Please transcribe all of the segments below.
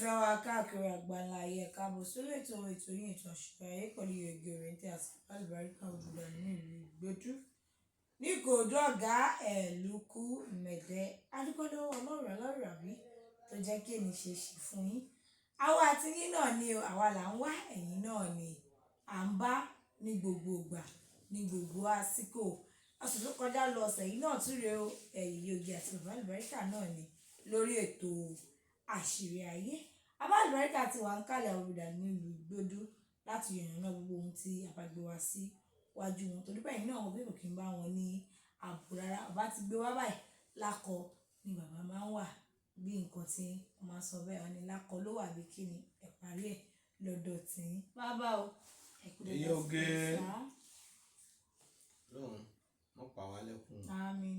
olólùfẹ́ wa káàkiri àgbáńlá ayé káàbọ̀ sórí ètò yìí ètò àṣìṣe pẹ̀lú Yege Oriented àti alùbáríkà òdùdà ní ìlú Ìgbójú ní Ìkòròdú ọ̀gá ẹ̀lúkú mẹ̀dẹ́ adúgbòdo ọlọ́run ọlọ́run àbí tó jẹ́ kí èmi ṣe ṣì fún yín àwa àti yín náà ni àwa là ń wá ẹ̀yin náà ni à ń bá ní gbogbo ìgbà ní gbogbo àsìkò ọ̀sẹ̀ tó kọjá lọ ọ̀sẹ̀ yìí náà tún rèé o Yege àti bàbá alùbáríkà náà ni lórí ètò àṣírí ayé bàbá alùbáríkà ti wà ń kálẹ̀ òrùdà nílùú Ìgbódú láti yànnàná gbogbo ohun tí a bá gbé wá sí wájú wọn torí bẹ́ẹ̀ náà wọn bí kò kí n bá wọn ní ààbò rárá bàbá ti gbé wá báyìí lákọ ni bàbá máa ń wà bí nǹkan tí wọ́n máa sọ bẹ́ẹ̀ wọn ni lákọ ló wà bí kí ni ẹ̀ parí ẹ̀ lọ́dọ̀ tí bàbá o ẹ̀kú lè lọ sí ìsá. Ọlọ́run mọ́ pa wá lẹ́kùn. Àmín.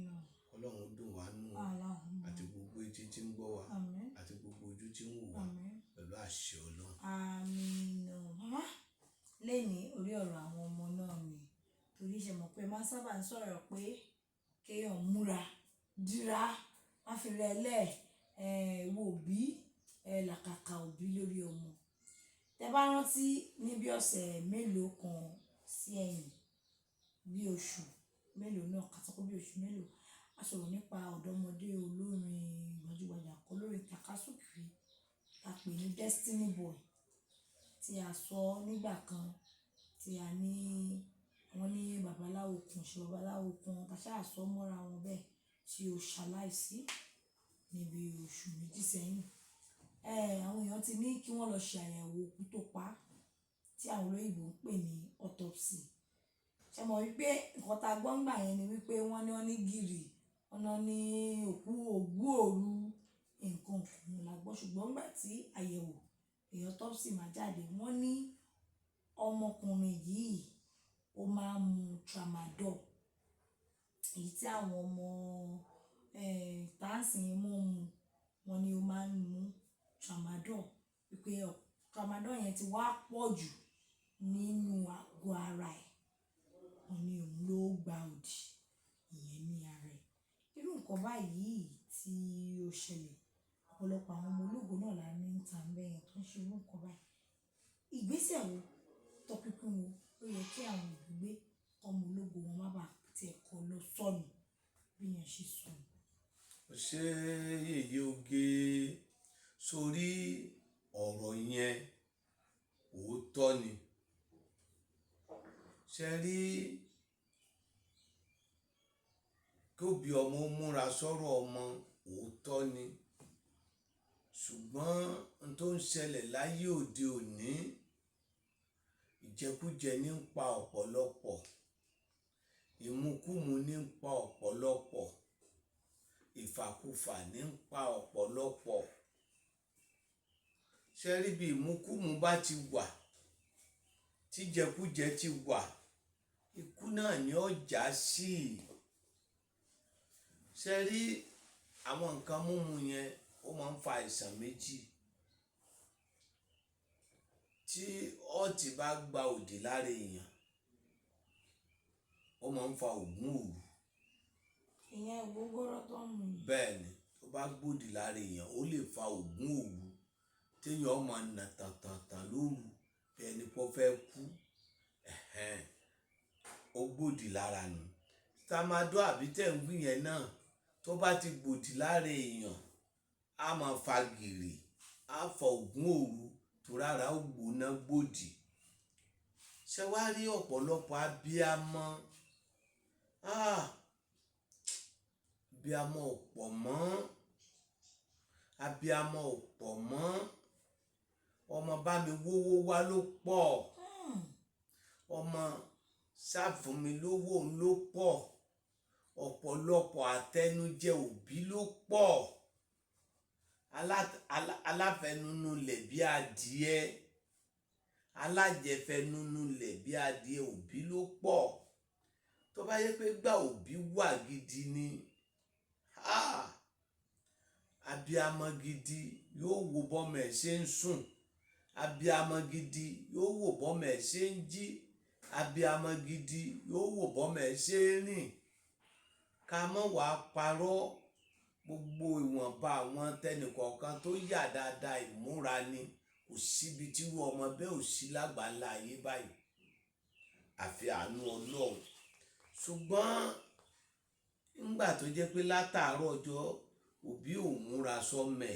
Ọlọ́run dùn wá nù àti gbogbo etí tí ń gbọ́ wa àti gbogbo ojú tí ń wò wá pẹ̀lú àṣẹ Ọlọ́run. Àmín. Màmá lẹ́ni orí ọ̀rọ̀ àwọn ọmọ náà ni torí ṣe mọ̀ pé máa sábà ń sọ̀rọ̀ pé kéèyàn múra dírá má fi rẹ lẹ̀ wo òbí làkàkà òbí lórí ọmọ. Tẹ bá rántí ní bí ọ̀sẹ̀ mélòó kan sí ẹ̀yìn bí oṣù mélòó náà kàtàkó bí oṣù mélòó a sọ̀rọ̀ nípa ọ̀dọ́mọdé olórin gbajúgbajà kan olórin takasúkìrì a pè ní Destiny Boy tí a sọ nígbà kan tí a ní wọ́n ní babaláwo kan ṣe babaláwo kan tàṣà àsọ mọ́ra wọn bẹ́ẹ̀ tí ó ṣaláìsí níbi oṣù méjì sẹ́yìn àwọn èèyàn ti ní kí wọ́n lọ ṣe àyẹ̀wò òkú tó pa tí àwọn olóyìnbó ń pè ní autopsy ṣe mọ̀ wípé nǹkan tá a gbọ́ ńgbà yẹn ni wípé wọ́n ní gìrì wọ́n ní òkú ògbú òru nǹkan kan la gbọ́ ṣùgbọ́n nígbà tí àyẹ̀wò èèyàn autopsy máa jáde wọ́n ní ọmọkùnrin yìí ó máa ń mu tramadol èyí tí àwọn ọmọ táǹsì mú wọn ni ó máa ń mu tramadol wípé tramadol yẹn ti wá pọ̀ jù nínú àgọ́ ara ẹ̀ wọ́n ní òun ló gba òdì ìyẹn ní ara ẹ̀ irú nǹkan báyìí tí ó ṣẹlẹ̀ ọ̀pọ̀lọpọ̀ àwọn ọmọ ológo náà la ní ń ta bẹ́ẹ̀ tó ń ṣe irú nǹkan báyìí ìgbésẹ̀ wo tọpinpin wo ó yẹ kí àwọn òbí gbé ọmọ ológo wọn má bàa tiẹ̀ kọ́ lọ sọnù bí yẹn ṣe sọnù. Ṣé Yèyé Oge sórí ọ̀rọ̀ yẹn òótọ́ ni ṣe rí kí òbí ọmọ múra sọ́rọ̀ ọmọ òótọ́ ni ṣùgbọ́n n tó ń ṣẹlẹ̀ láyé òde òní ìjẹkújẹ ní ń pa ọ̀pọ̀lọpọ̀ ìmukúmu ní ń pa ọ̀pọ̀lọpọ̀ ìfàkúfà ní ń pa ọ̀pọ̀lọpọ̀ ṣe rí bí ìmukúmu bá ti wà tíjẹkújẹ ti wà ikú náà ni ó já sí ṣe rí àwọn nǹkan mímu yẹn ó máa ń fa àìsàn méjì tí ọtí bá gba òdì lára èèyàn ó máa ń fa ògún òru ìyẹn gbogbooro tó ń mú bẹ́ẹ̀ ni tó bá gbòdì lára èèyàn ó lè fa ògún òru téèyàn máa nà tàntàntàn lóru bí ẹni pọ́ fẹ́ kú ó gbòdì lára nù tramadol àbí tẹ̀ ń gbìn yẹn náà tó bá ti gbòdì lára èèyàn á máa fa gìrì á fa ògún òru tó rárá ó gbóná gbòdì ṣé wàá rí ọ̀pọ̀lọpọ̀ abiyamọ abiyamọ ò pọ̀ mọ́ abiyamọ ò pọ̀ mọ́ ọmọ bá mi wówó wá ló pọ̀ ọmọ ṣàfún mi lówó ló pọ̀ ọ̀pọ̀lọpọ̀ àtẹnujẹ òbí ló pọ̀ aláfẹnunulẹ̀ bí adìẹ alájẹfẹnunulẹ̀ bí adìẹ òbí ló pọ̀ tó bá yẹ pé gbà òbí wà gidi ni abiyamọ gidi yóò wo bọ́mọ ẹ̀ ṣe ń sùn abiyamọ gidi yóò wò bọ́mọ ẹ̀ ṣe ń jí abiyamọ gidi yóò wò bọ́mọ ẹ̀ ṣe ń rìn ká mọ́ wàá parọ́ gbogbo ìwọ̀nba àwọn tẹnìkọ̀ọ̀kan tó yà dáadáa ìmúra ni kò síbi tí irú ọmọ bẹ́ẹ̀ ò sí lágbàńlá ayé báyìí àfi àánú Ọlọ́run. Ṣùgbọ́n nígbà tó jẹ́ pé látàárọ̀ ọjọ́ òbí ò múra sọ́mẹ̀,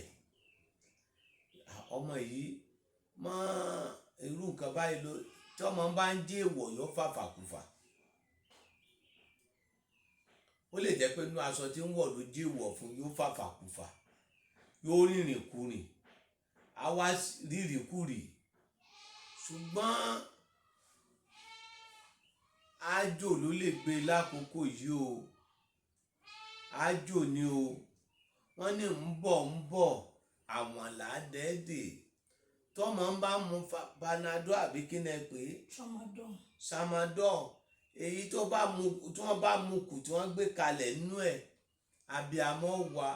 ọmọ yìí mọ irú nǹkan báyìí ló tí ọmọ bá ń jẹ́ èèwọ̀ yóò fàfàkùfà. Ó lè jẹ́ pé inú aṣọ tí ń wọ̀ ló jẹ́ èèwọ̀ fún yóò fàfàkùfà, yóò rìnrìn kùrìn, á wá rírì kùrì. Ṣùgbọ́n ájò ló lè gbé lákòókò yìí o, ájò ni o. Wọ́n ní ń bọ̀ àwọn làádẹ́ẹ̀dẹ̀ tọ́mọ ń bá mu Panadol àbí kí ni ẹ pè é, Tramadol, èyí tí wọ́n bá mu kù tí wọ́n gbé kalẹ̀ nínú ẹ̀ abiyamọ wà.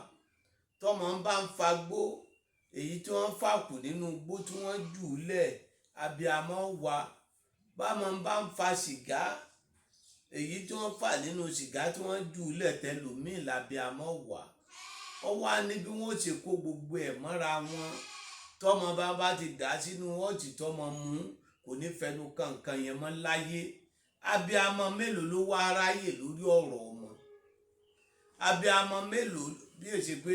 Tọ́mọ ń bá ń fagbó, èyí tí wọ́n fà kù nínú igbó tí wọ́n jù ú lẹ̀ abiyamọ wà. Bámọ ń bá ń fa sìgá, èyí tí wọ́n fà nínú sìgá tí wọ́n jù ú lẹ̀ tẹlòmíì labiyamọ wà. Ó wá ní bí wọ́n ṣe kó gbogbo ẹ̀ mọ́ra wọn. Tọ́mọ bá ti dà sínú ọtí tọ́mọ mú kò ní fẹnu kankan yẹn mọ́ láyé. Abiyamọ mélòó ló wá ráyè lórí ọ̀rọ̀ ọmọ? Abiyamọ mélòó bí ó ṣe pé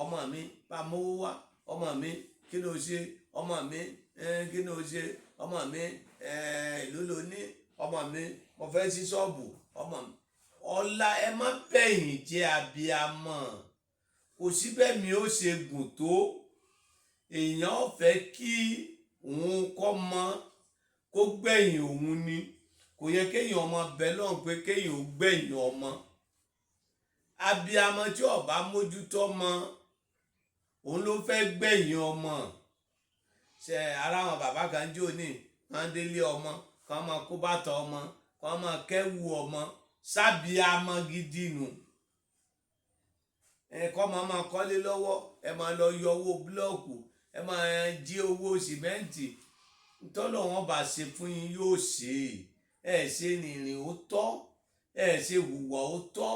ọmọ mi bá mówó wá, ọmọ mi kí ló ṣe, ọmọ mi kí ló ṣe, ọmọ mi ìlú ló ní, ọmọ mi mo fẹ́ sí ṣọ́ọ̀bù, ọmọ mi. Ọ̀la ẹ má bẹ̀yìn jẹ́ abiyamọ. Kò síbẹ̀ mi ó ṣe gùn tó, èèyàn fẹ́ kí òun kọ́ mọ́ kó gbẹ̀yìn òun ni. Kò yẹ kéèyàn ọmọ bẹ lọ́hùn pé kéèyàn ó gbẹ̀yìn ọmọ. Abiyamọ tí ó bá mójútó ọmọ òun ló fẹ́ gbẹ̀yìn ọmọ. Ṣe ara àwọn bàbá kan jò ní wọ́n délé ọmọ kàn máa kó bàtà ọmọ kàn máa kẹ́wù ọmọ, sábìamọ gidi nù. Kọ́ máa kọ́lé lọ́wọ́, ẹ máa lọ yọ owó búlọ́ọ̀kù, ẹ máa jí owó sìmẹ́ǹtì. Tọ́lọ̀ wọn bá ṣe fún yín yóò ṣe. Ẹ ṣe rìnrìn ó tọ́, ẹ ṣe hùwà ó tọ́,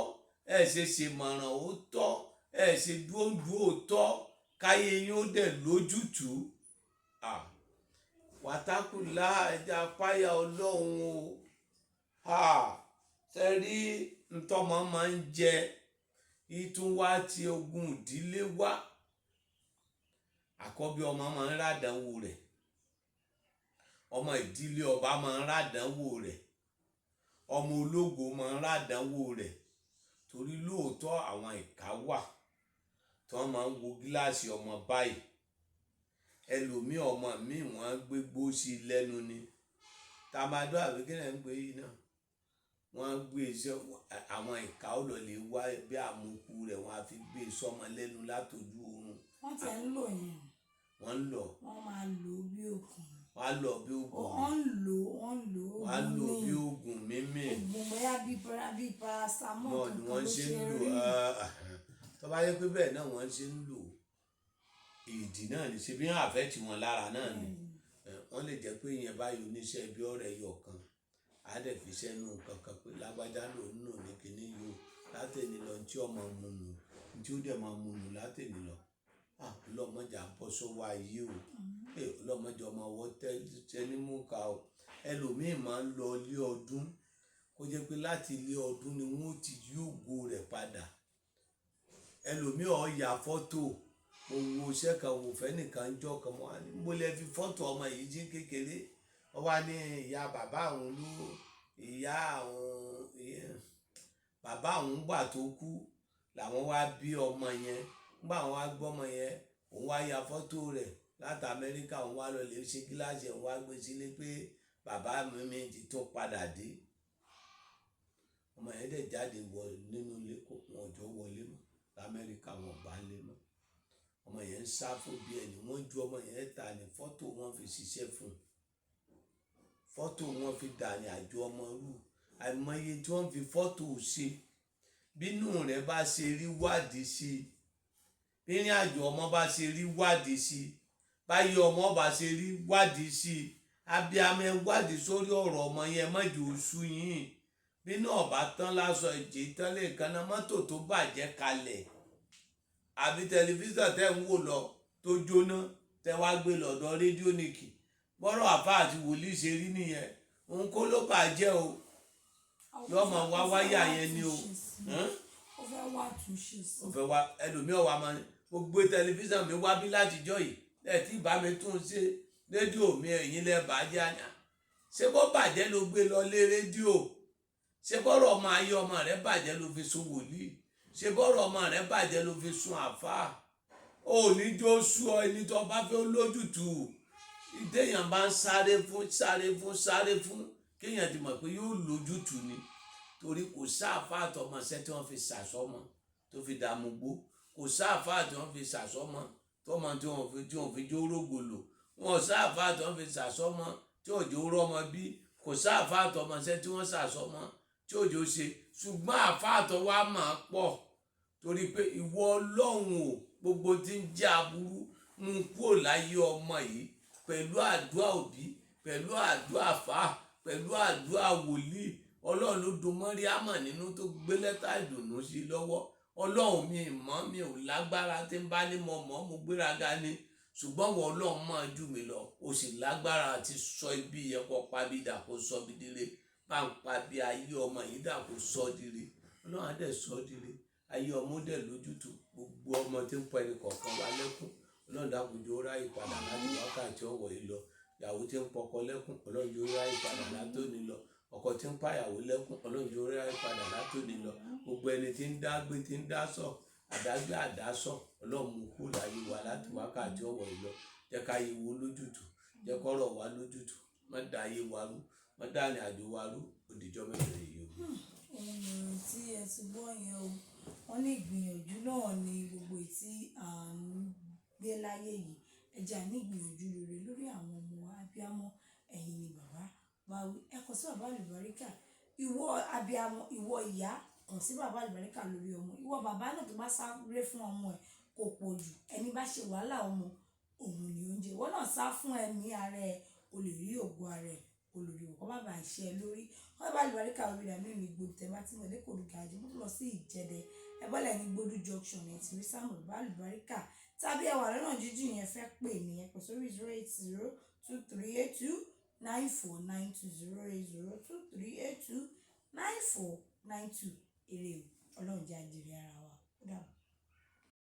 ẹ ṣe ṣèmọ̀ràn ó tọ́, ẹ ṣe dúódúó ó tọ́, káyé yín ó dẹ̀ lójútùú. Wàtákùlá ẹja páyà Ọlọ́run o. Ṣe rí ntọ́mọ máa ń jẹ ìtún wá tí ogun ìdílé wá. Àkọ́bí ọmọ máa ń ràdánwò rẹ̀, ọmọ ìdílé ọba máa ń ràdánwò rẹ̀, ọmọ ológo máa ń ràdánwò rẹ̀. Torí lóòótọ́ àwọn ìkà wà tí wọ́n máa ń wo gíláàsì ọmọ báyìí. Ẹlòmíì ọmọ mi wọ́n gbégbó sí lẹ́nu ni. Tramadol àbí kí lẹ̀ ń pè yìí náà, wọ́n gbé iṣẹ́ àwọn ìkà ó lọ lè wá bí àmukù rẹ̀ wọ́n á fi gbé sọ́mọ lẹ́nu látọjú oorun. Wọ́n ti ń lò yẹn. Wọ́n ń lọ. Wọ́n máa lò ó bí òògùn. Wọ́n á lọ bí òògùn. Wọ́n ń lò ó wọ́n á lò bí òògùn mímì. Òògùn bóyá bí paracetamol náà ni wọ́n ṣe ń lò. Tó bá yẹ pé bẹ́ẹ̀ náà wọ́n ṣe ń lò, ìdí náà ní ṣe bí wọ́n àfẹ́tì wọn lára náà ni. Wọ́n lè jẹ́ pé ìyẹn báyìí oníṣẹ́ ibi ọ̀rẹ́ yọ̀ kan á dẹ̀ fi sẹ́nu kankan pé lágbájá ló ń lò ní kinní yìí o, látẹ̀ni lọ tí ọmọ mu nù tí ó dẹ̀ máa mu nù látẹ̀ni lọ. Ọlọ́mọdé à ń bọ́ sọ́wọ́ ayé o. Ọlọ́mọdé ọmọ ọwọ́ tẹ́ni mú ká o. Ẹlòmíì máa ń lọ ilé ọdún kó jẹ́ pé láti ilé ọdún ni wọ́n ti yí ògo rẹ̀ padà. Ẹlòmíì ó ya fọ́tò, mo wo iṣẹ́ kan wò fẹ́ nìkan jọ́ kan mọ́ ni mo lè fi fọ́tò ọmọ yìí jí kékeré. Ó wá ní ìyá bàbá àwọn ìyá àwọn bàbá àwọn gbà tó kú làwọn wá bí ọmọ yẹn. Nígbà wọn wá gbọ́ ọmọ yẹn, òun wá ya fọ́tò rẹ̀ láti Amẹ́ríkà, òun wá lọ lè ṣe gíláàsì, òun wá gbé sílé pé bàbá mi ti tún padà dé. Ọmọ yẹn dẹ̀ jáde wọ nínú ilé, wọn ò jọ wọlé mọ́ l'Amẹ́ríkà, wọn ò bá lé mọ́. Ọmọ yẹn ń sá fún bí ẹni wọ́n ju ọmọ yẹn ta ní fọ́tò wọn fi ṣiṣẹ́ fún un. Fọ́tò wọn fi dà ní àjọ ọmọ rú. Àìmọye tí wọ́n fi fọ́tò ṣe. Bínú rẹ̀ bá ṣe rí wádìí sí i. Bírin àjò ọmọ bá ṣe rí wádìí sí i. Báyìí ọmọ bá ṣe rí wádìí sí i. Abiyamọ ẹ wádìí sórí ọ̀rọ̀ ọmọ yẹn mọ́jọ oṣù yìí. Bínú ọ̀bá tán lásọ ìjì tán lè kanna mọ́tò tó bàjẹ́ kalẹ̀. àbí tẹlifíṣàn tẹ́ ń wò lọ tó jóná tẹ́ wá gbé lọ́dọ̀ rédíónìkì bọ́rọ̀ àfà àti wòlíì ṣe rí nìyẹn òun kó ló bàjẹ́ o yóò mọ̀ wá wáyà yẹn ni o ó fẹ́ wá túnṣe sí. ó fẹ́ wá ẹlòmíràn wá máa mo gbé tẹlifíṣàn mi wá bí látijọ́ yìí lẹ́ẹ̀tí ìbá mi tún ṣe rédíò mi ẹ̀yìn lẹ́ bàjẹ́ àná ṣé bó bàjẹ́ ló gbé lọ lé rédíò ṣé bọ́rọ̀ ọmọ ayé ọmọ rẹ bàjẹ́ ló fi sun wòlíì ṣé bọ́rọ̀ ọmọ rẹ bàjẹ́ ló fi sun àfáà ò ní jó sú ọ ẹni tó bá fẹ́ lójútùú ìdéyàn bá ń sáré fún kéèyàn ti mọ̀ pé yóò lójútùú ni torí kò sáàfáà tọmọṣẹ́ tí wọ́n fi ṣàṣọmọ tó fi dààmú gbó kò sáàfáà tí wọ́n fi ṣàṣọmọ tọmọ tí wọ́n fi jó rógòlò wọn sáàfáà tí wọ́n fi ṣàṣọmọ tí òjò rọmọ bí kò sáàfáà tọmọṣẹ́ tí wọ́n ṣàṣọmọ tí òjò ṣe ṣùgbọ́n àfáà tó wá máa pọ̀ torí pé ìwọ Ọlọ́run o gbogbo tí ń jẹ́ aburú mú kúrò láyé ọmọ yìí pẹ̀lú àdúrà òbí pẹ̀lú àdúrà àfáà pẹ̀lú àdúrà wòlíì Ọlọ́run ló dùn Mọ́ríámọ̀ nínú tó gbé lẹ́tà ìdùnnú sí lọ́wọ́ Ọlọ́run mi ò lágbára tí ń bá ní mo gbéraga ni ṣùgbọ́n wọ́n Ọlọ́run máa jù mí lọ o sì lágbára àti sọ ibi yẹn kọ́ pabi dà kó sọ bí dire bá ń pabi ayé ọmọ yìí dà kó sọ dire Ọlọ́run á dẹ̀ sọ dire ayé ọmọ dẹ̀ lójútùú gbogbo ọmọ tí ń pọ ẹnì kọ̀ọ̀kan wá lẹ́kún Ọlọ́run dákúnjó ráyè padà láti wákàtí ọ̀wọ̀ yìí lọ ìyàwó tí ń pọkọ lẹ́kún Ọlọ́run jó ráyè padà látòní lọ ọkọ tí ń pàyàwó lẹ́kún Ọlọ́run jó ráyè padà látòní lọ gbogbo ẹni tí ń dá gbé tí ń dá sọ àdágbé àdásọ Ọlọ́run mú kú láyé wa láti wákàtí ọ̀wọ̀ yìí lọ jẹ́ ká yé wo lójútùú jẹ́ kọ́rọ̀ wa lójútùú má dá ayé wa rú má dá ní àjò wa rú òdìjọ́ mẹ́rin yìí o. ẹ̀yìn tí ẹ ti gbọ́ yẹn o wọ́n ní ìgbìyànjú náà ni gbogbo tí à ń gbé láyé yìí ẹja ní ìgbìyànjú rere lórí àwọn ọmọ abiyamọ ẹ̀yin ni bàbá bá wí ẹ kàn sí bàbá àlùbáríkà ìwọ abiyamọ ìwọ ìyá kàn sí bàbá àlùbáríkà lórí ọmọ ìwọ bàbá náà tó bá sáré fún ọmọ ẹ kò pọ̀ jù ẹni bá ṣe wàhálà ọmọ òun ni oúnjẹ ìwọ náà sá fún ẹ̀mí ara ẹ o lè rí ògo ara ẹ o lè rí òkọ bàbá ìṣe lórí bàbá àlùbáríkà lórí àmì mi gbòdì tẹ bá ti mọ̀ lẹ́kọ̀ọ́ olùgàjì mú lọ sí Ìjẹ̀dẹ̀ ẹ bọ́lẹ̀ ní Gbódú junction ẹ̀ tí rí sáàmù bàbá àlùbáríkà tàbí ẹwà lọ́nà jíjìn yẹn fẹ́ pè ní ẹ pè sórí 08023829492 08023829492 èrè Ọlọ́run jẹ́ àjèrè ara wa ó dàbọ̀.